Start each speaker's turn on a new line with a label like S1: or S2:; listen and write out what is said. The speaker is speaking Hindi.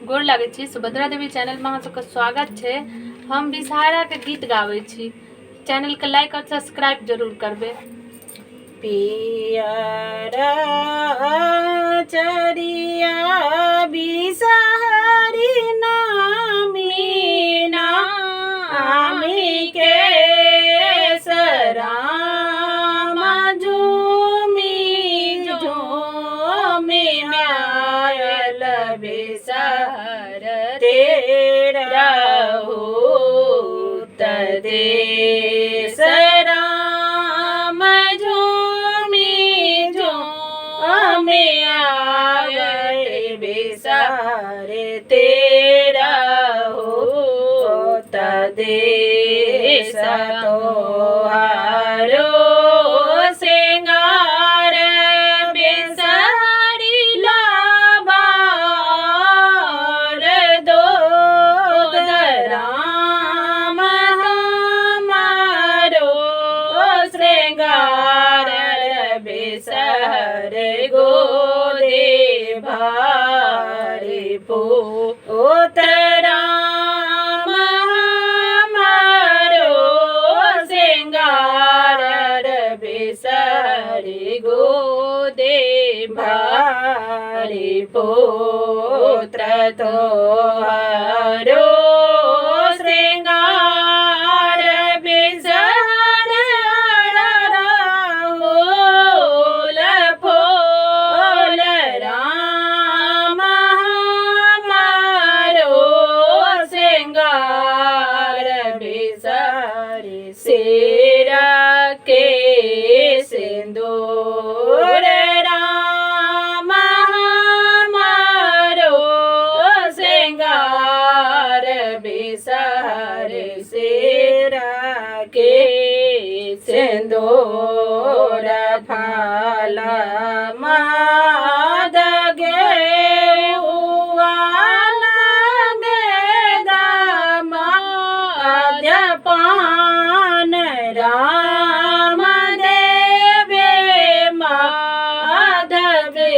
S1: गोर लागै छी। सुभद्रा देवी चैनल में अहाँ सबके स्वागत है। हम विषहारा के गीत गावे छी। चैनल के लाइक और सब्सक्राइब जरूर करबे।
S2: पियरा चरिया विषहारी नामीना आमी के सराम झूमी झूमी आयल विषहार तेरा होत देश राम झूमी झूमी आयल विषहार तेरा होत देश तोहारो सिंगार बिसहरी लाबार दो राम हमारो श्रृंगार बिसहर गोदे भारी पोत राम हमारो श्रृंगार बिसहर गोदे भारी पुत्र तोहारो श्रृंगार बिसहर होल फोल राम हमारो श्रृंगार बिसहर सिरा के सिंदूर राम हमारो श्रृंगार बिसहर सिरा के सिंदूर फल माद गे पान राम देवे माधवे